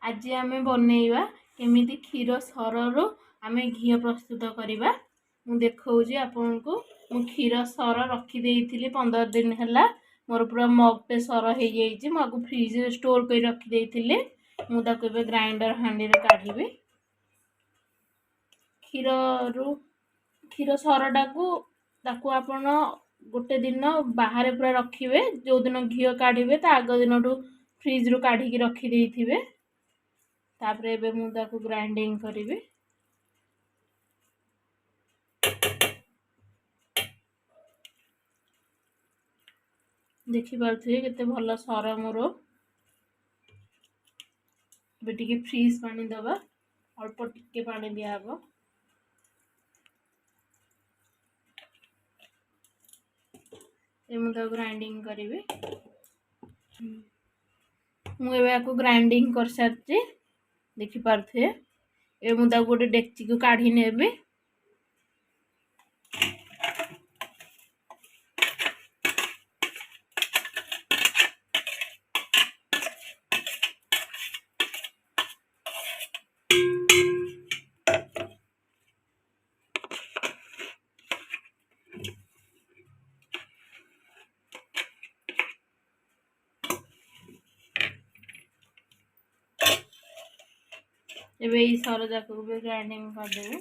आज आमे बनेइबा केमिति क्षीर सररु आमे घी प्रस्तुत करबा। मु देखौजी आपनको मु क्षीर सर रखी देइथिली 15 दिन हैला। मोर पूरा मगटे सर हे जाइछि। मु आगु फ्रिज रे स्टोर कर रखी देइथिली। मु ताको बे ग्राइंडर हांडी रे काढिबी। क्षीर सरटा को ताको आपण गोटे दिन बाहर पूरा रखिबे। जो दिन घी काढिबे ता आग दिनटू फ्रिज रु काढी की रखी देइथिबे। तापरे एबे मु ताको ग्राइंडिंग करिबे। देखि पारथि केते भल सर मोर। एबे टिके फ्रीज पानी दबा। अल्प टिके पानी दिया हबो। ए मु ताको ग्राइंडिंग करिबे। मु एबे आको ग्राइंडिंग कर सारछि। देखि पारथे ए मु ताको गोटे डेक्ची को काढी नेबे। एबे ई सर जाको भी ग्राइंडिंग कर देबे।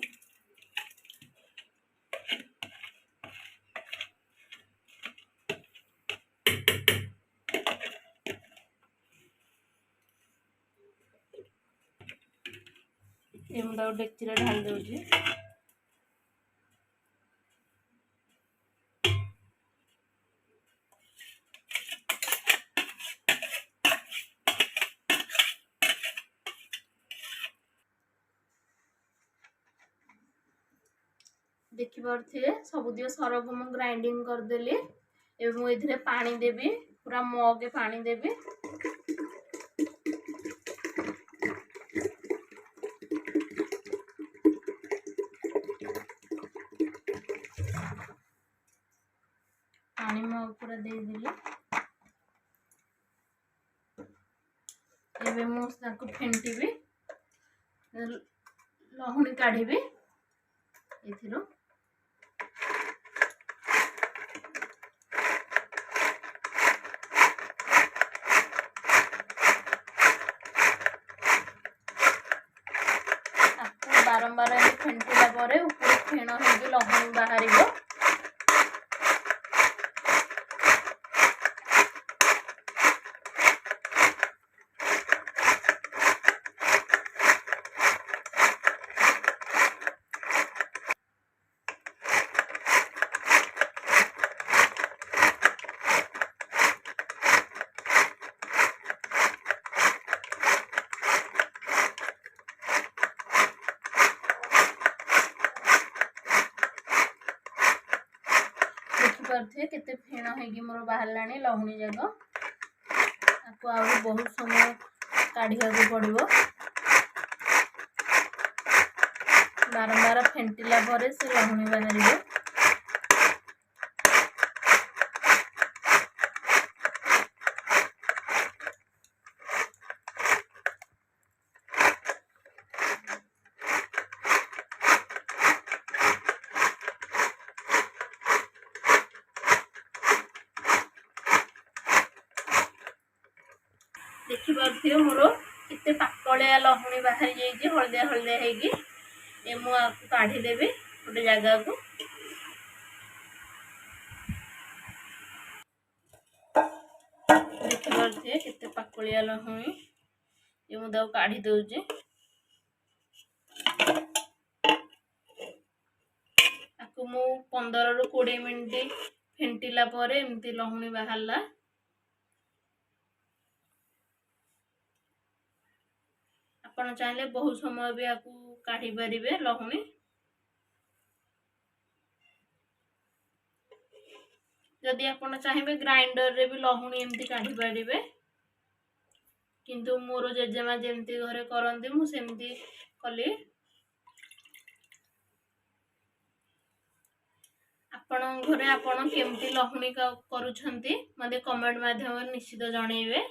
ए मु ताको डेक्ची रे ढाल देउछि। देखि पारथे सब दियो सर को मु ग्राइंडिंग कर देली। एबे मु इधरे पानी देबी। पूरा मगे पानी देबी। पानी मग पूरा दे देली। एबे मु ताको फेंटीबी। लहुणी काढिबी एथिरो। बारंबार फेंटिला परे ऊपर फेण होगी लहुणी बाहरिबो। केते फेण होगी मोर बाहरलानी लहुणी जागो। आपको आउ बहुत समय काढ़िया को पड़िबो। बारंबार फेंटिला परे से लहुणी बाहरिबो। देखि पारथियो मोर केते पाकळिया लहुणी बाहरी जाइछि। हळदिया हळदिया हेगी। ए मु आपको काढी देबे गोटे जगह को। देखि पारथियो केते पाकळिया लहुणी। ए मु दाउ काढी दउछि। आपको मु 15 रु 20 मिनिट फेंटिला परे एमती लहुणी बाहरला। आपण चाहले बहुत समय भी आपको काढ़ी परिबे लहुणी। जदि आपण चाहेबे ग्राइंडर रे भी लहुणी एमती काढ़ी परिबे। किंतु मोर जेजेमा जेमती घरे करंती मु सेमती कली। आपण घरे आपण केमती लहुणी करूछंती मते कमेंट माध्यम निश्चित जणैबे।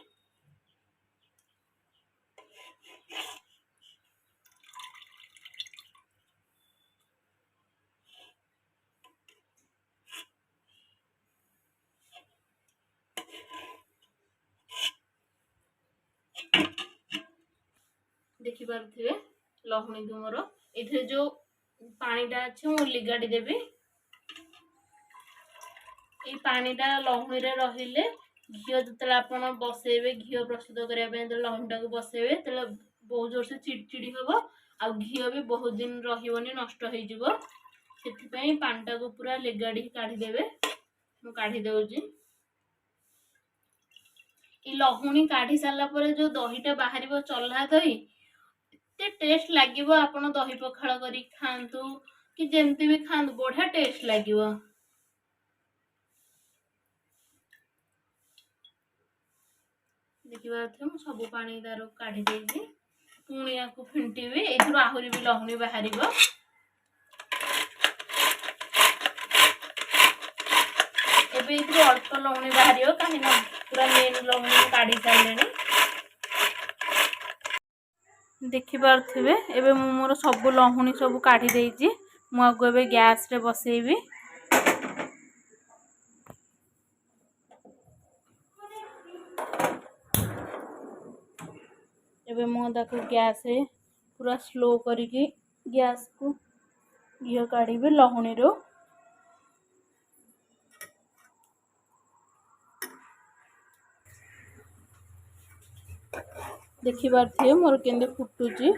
देखि पारुथिबे लहुणी को मोर एथे जो पानीटा अच्छे मु लिगाड़ी देबी। ये पानीटा लहुणी रे रहिले घिओ जतले आपण बसेबे घिओ प्रस्तुत करबा पे जतले लहुणीटा को बसेबे तले बहुत जोर से चिड़चिड़ी हबो आ घिओ भी बहुत दिन रहिबोनी नष्ट हो जिवो। सेथि पई पानीटा को पूरा लिगाड़ी काढी देबे। मु काढी देउजी। ये लहुणी काढी सारला परे जो दहीटा बाहरिबो चल्हा दही एते टेस्ट लागिवो। आपण दही पखाळ करी खांतु कि जेमती भी खांतु बढ़िया टेस्ट लागिवो। देखिबा हम सब पानी दारो काढी देइछि पुणी याकू फिंटीबी एथरो आहुरी भी लहुणी बाहरिबो। एबे इथरो अल्प लहुणी बाहरियो काहे ना पूरा मेन लहुणी काढी सारलेनी। देखि पारथिबे एबे मु मोर सब लहुणी सब काढी देइछि। मु आगु एबे गैस रे बसेइबी। एबे मु ताको गैस रे पूरा स्लो करिकी गैस को घिओ काढिबे लहुणी रो। देखि पारथिबे मोर केंदे फुटुची।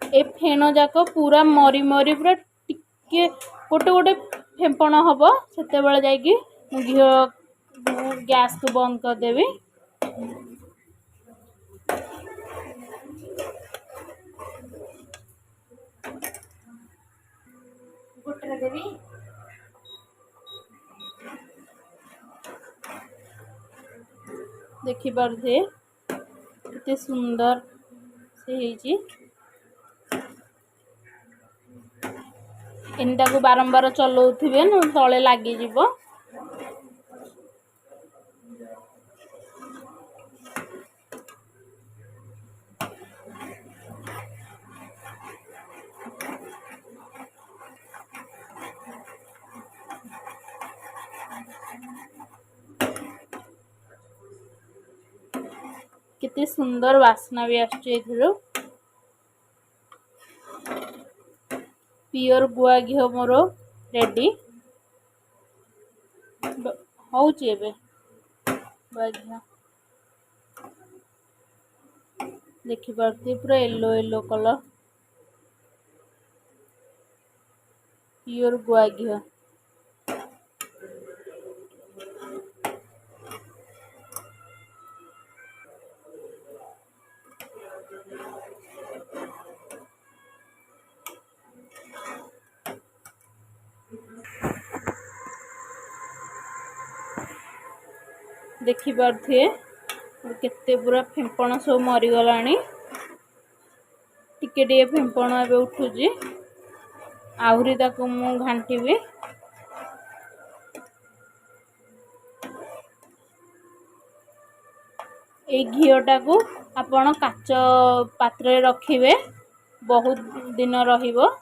ए फेण जाक पूरा मरी मरी पूरा टिके गोटे गोटे फेंपण हबो सेते बेले जाईकी मु घिओ गैस को बंद कर देबी। गोटे देबी। देखि पारथे किते सुंदर से हेची। एंटा को बारंबार चलाउथिबे न तळे लागि जिवो। किते सुंदर वासना भी आछे एथरो। प्योर गुआ घिओ मोर रेडी होउची एबे गुआ घिओ। देखि पारथि पूरा येलो येलो कलर प्योर गुआ घिओ। देखि पारथे केते पूरा फेंपण सब मरी गलानी। टिके टिके फेंपण एबे उठुजी। आहुरी ताको मु घांटीबी। ए घिओटा को आपण काच पात्र रे रखिबे बहुत दिन रहिबो।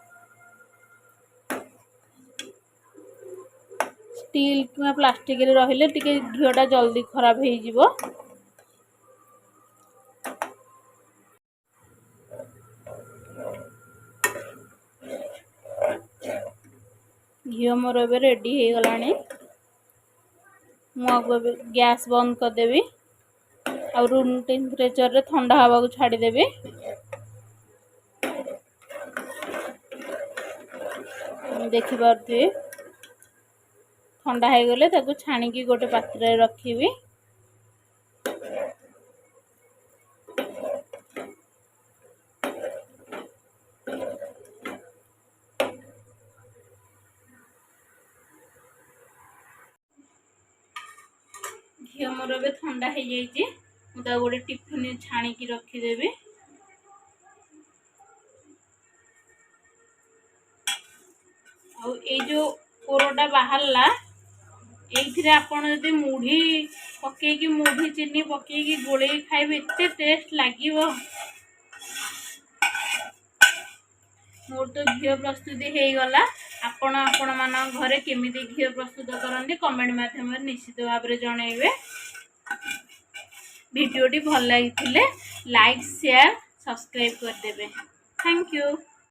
स्टील कि प्लास्टिक रे रहिले टिके घिओटा जल्दी खराब हे जिवो। घिओ मोर एबे रेडी हे गलानी। मु आगु गैस बंद कर देबी और रूम टेम्परेचर रे ठंडा हवा को छाड़ी देबी। देखि पारथि ठंडा हो गले ताको छाणी की गोटे पात्र रे रखिबी। घिओ मोर एबे ठंडा हो जाइए। मुझे गोटे टिफिन छाणी की रखीदेवी। ये जो कोरोटा बाहरला ये आपड़ जब मुढ़ी पकईकि मुढ़ी चीनी पकईकि गोले खाइबे एते टेस्ट लगे। मोर तो घिओ प्रस्तुति हो गला। आपण मान घरे केमिति घिओ प्रस्तुत करते कमेंट माध्यम निश्चित भाव में जनइबे। भिडियोटी भल लगी लाइक शेयर सब्सक्राइब करदेवे। Thank you.